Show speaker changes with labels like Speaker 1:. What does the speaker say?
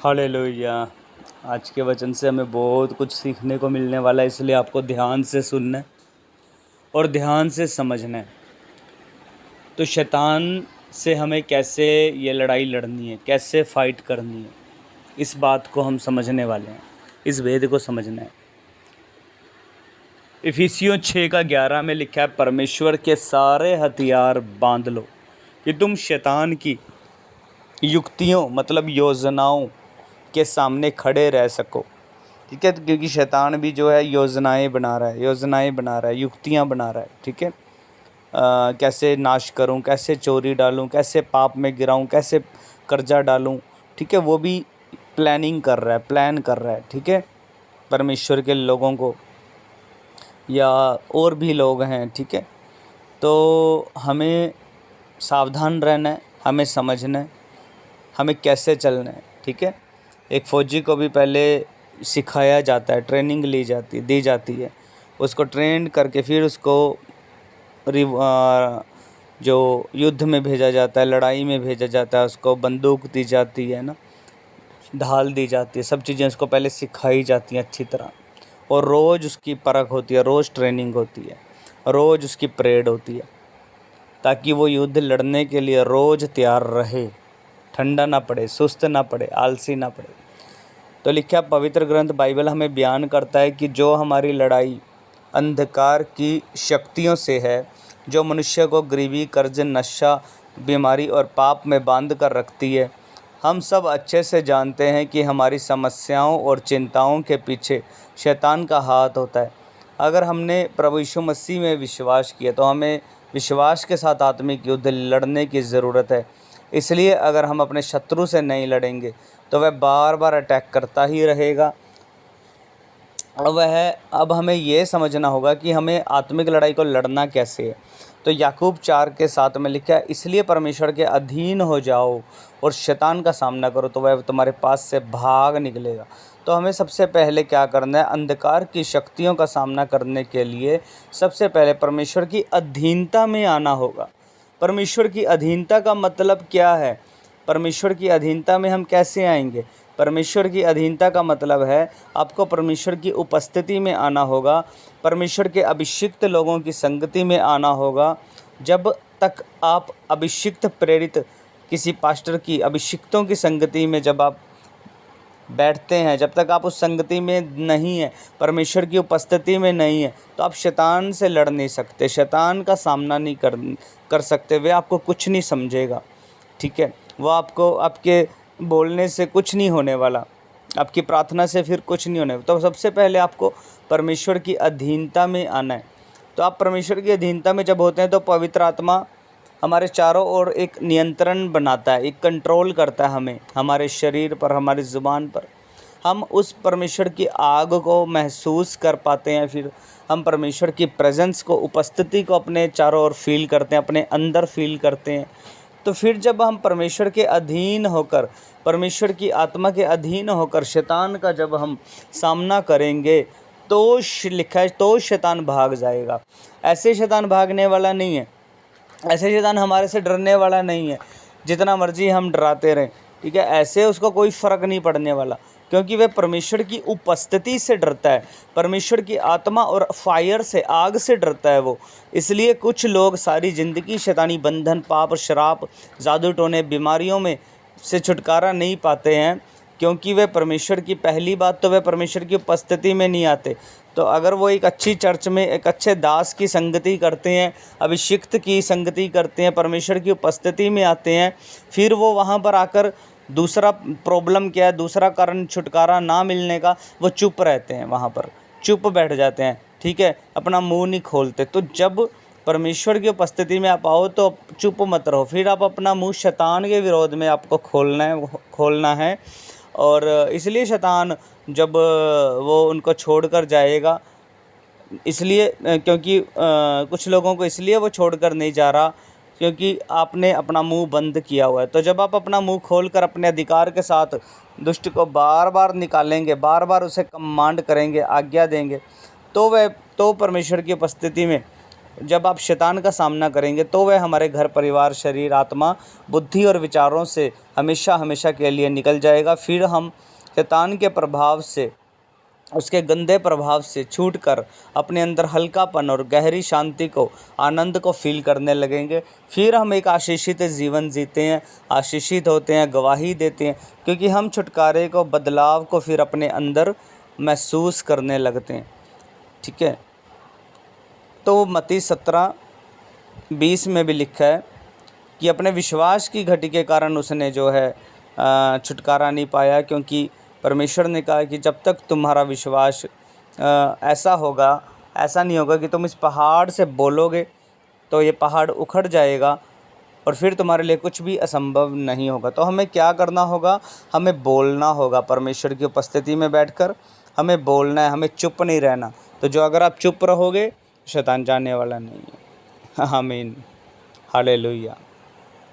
Speaker 1: Hallelujah. आज के वचन से हमें बहुत कुछ सीखने को मिलने वाला है, इसलिए आपको ध्यान से सुनना है और ध्यान से समझना है। तो शैतान से हमें कैसे ये लड़ाई लड़नी है, कैसे फाइट करनी है, इस बात को हम समझने वाले हैं, इस वेद को समझना है। इफिसियों 6:11 में लिखा है, परमेश्वर के सारे हथियार बांध लो कि तुम शैतान की युक्तियों मतलब योजनाओं के सामने खड़े रह सको। ठीक है, क्योंकि शैतान भी जो है योजनाएं बना रहा है, युक्तियां बना रहा है। ठीक है, कैसे नाश करूं, कैसे चोरी डालूं, कैसे पाप में गिराऊं, कैसे कर्जा डालूं। ठीक है, वो भी प्लान कर रहा है। ठीक है, परमेश्वर के लोगों को या और भी लोग हैं। ठीक है, तो हमें सावधान रहना है, हमें समझना है, हमें कैसे चलना है। ठीक है, एक फ़ौजी को भी पहले सिखाया जाता है, ट्रेनिंग दी जाती है, उसको ट्रेंड करके फिर उसको जो युद्ध में भेजा जाता है, लड़ाई में भेजा जाता है, उसको बंदूक दी जाती है ना, ढाल दी जाती है, सब चीज़ें उसको पहले सिखाई जाती हैं अच्छी तरह। और रोज़ उसकी परख होती है, रोज़ ट्रेनिंग होती है, रोज़ उसकी परेड होती है, ताकि वो युद्ध लड़ने के लिए रोज़ तैयार रहे, ठंडा ना पड़े, सुस्त ना पड़े, आलसी ना पड़े। तो लिखा पवित्र ग्रंथ बाइबल हमें बयान करता है कि जो हमारी लड़ाई अंधकार की शक्तियों से है, जो मनुष्य को गरीबी, कर्ज, नशा, बीमारी और पाप में बांध कर रखती है, हम सब अच्छे से जानते हैं कि हमारी समस्याओं और चिंताओं के पीछे शैतान का हाथ होता है। अगर हमने प्रभु यीशु मसीह में विश्वास किया तो हमें विश्वास के साथ आत्मिक युद्ध लड़ने की ज़रूरत है। इसलिए अगर हम अपने शत्रु से नहीं लड़ेंगे तो वह बार बार अटैक करता ही रहेगा। अब हमें ये समझना होगा कि हमें आत्मिक लड़ाई को लड़ना कैसे है। तो याकूब 4:7 में लिखा है, इसलिए परमेश्वर के अधीन हो जाओ और शैतान का सामना करो तो वह तुम्हारे पास से भाग निकलेगा। तो हमें सबसे पहले क्या करना है, अंधकार की शक्तियों का सामना करने के लिए सबसे पहले परमेश्वर की अधीनता में आना होगा। परमेश्वर की अधीनता का मतलब क्या है? परमेश्वर की अधीनता में हम कैसे आएंगे? परमेश्वर की अधीनता का मतलब है आपको परमेश्वर की उपस्थिति में आना होगा, परमेश्वर के अभिषिक्त लोगों की संगति में आना होगा। जब तक आप अभिषिक्त प्रेरित किसी पास्टर की अभिषिक्तों की संगति में जब आप बैठते हैं, जब तक आप उस संगति में नहीं है, परमेश्वर की उपस्थिति में नहीं है, तो आप शैतान से लड़ नहीं सकते, शैतान का सामना नहीं कर सकते। वे आपको कुछ नहीं समझेगा। ठीक है, वो आपको आपके बोलने से कुछ नहीं होने वाला, आपकी प्रार्थना से फिर कुछ नहीं होने। तो सबसे पहले आपको परमेश्वर की अधीनता में आना है। तो आप परमेश्वर की अधीनता में जब होते हैं तो पवित्र आत्मा हमारे चारों ओर एक नियंत्रण बनाता है, एक कंट्रोल करता है हमें, हमारे शरीर पर, हमारी ज़ुबान पर। हम उस परमेश्वर की आग को महसूस कर पाते हैं, फिर हम परमेश्वर की प्रेजेंस को, उपस्थिति को अपने चारों ओर फील करते हैं, अपने अंदर फील करते हैं। तो फिर जब हम परमेश्वर के अधीन होकर, परमेश्वर की आत्मा के अधीन होकर शैतान का जब हम सामना करेंगे तो लिखा है तो शैतान भाग जाएगा। ऐसे शैतान भागने वाला नहीं है, ऐसे शैतान हमारे से डरने वाला नहीं है, जितना मर्जी हम डराते रहें। ठीक है, ऐसे उसको कोई फ़र्क नहीं पड़ने वाला, क्योंकि वह परमेश्वर की उपस्थिति से डरता है, परमेश्वर की आत्मा और फायर से, आग से डरता है वो। इसलिए कुछ लोग सारी ज़िंदगी शैतानी बंधन, पाप, शराब, जादू टोने, बीमारियों में से छुटकारा नहीं पाते हैं, क्योंकि वे परमेश्वर की, पहली बात तो वे परमेश्वर की उपस्थिति में नहीं आते। तो अगर वो एक अच्छी चर्च में एक अच्छे दास की संगति करते हैं, अभिषिक्त की संगति करते हैं, परमेश्वर की उपस्थिति में आते हैं, फिर वो वहाँ पर आकर दूसरा प्रॉब्लम क्या है, दूसरा कारण छुटकारा ना मिलने का, वो चुप रहते हैं, वहाँ पर चुप बैठ जाते हैं। ठीक है, अपना मुंह नहीं खोलते। तो जब परमेश्वर की उपस्थिति में आप आओ तो चुप मत रहो, फिर आप अपना मुंह शैतान के विरोध में आपको खोलना है। और इसलिए शैतान जब वो उनको छोड़कर जाएगा, इसलिए क्योंकि कुछ लोगों को इसलिए वो छोड़कर नहीं जा रहा क्योंकि आपने अपना मुंह बंद किया हुआ है। तो जब आप अपना मुंह खोलकर अपने अधिकार के साथ दुष्ट को बार बार निकालेंगे, बार बार उसे कमांड करेंगे, आज्ञा देंगे, तो परमेश्वर की उपस्थिति में जब आप शैतान का सामना करेंगे तो वह हमारे घर परिवार शरीर आत्मा बुद्धि और विचारों से हमेशा हमेशा के लिए निकल जाएगा। फिर हम शैतान के प्रभाव से, उसके गंदे प्रभाव से छूटकर अपने अंदर हल्कापन और गहरी शांति को, आनंद को फील करने लगेंगे। फिर हम एक आशीषित जीवन जीते हैं, आशीषित होते हैं, गवाही देते हैं, क्योंकि हम छुटकारे को, बदलाव को फिर अपने अंदर महसूस करने लगते हैं। ठीक है। तो मत्ती 17:20 में भी लिखा है कि अपने विश्वास की घटी के कारण उसने जो है छुटकारा नहीं पाया, क्योंकि परमेश्वर ने कहा कि जब तक तुम्हारा विश्वास ऐसा होगा, ऐसा नहीं होगा कि तुम इस पहाड़ से बोलोगे तो ये पहाड़ उखड़ जाएगा और फिर तुम्हारे लिए कुछ भी असंभव नहीं होगा। तो हमें क्या करना होगा? हमें बोलना होगा। परमेश्वर की उपस्थिति में बैठकर हमें बोलना है, हमें चुप नहीं रहना। तो जो अगर आप चुप रहोगे, शैतान जाने वाला नहीं है। आमीन, हालेलुया।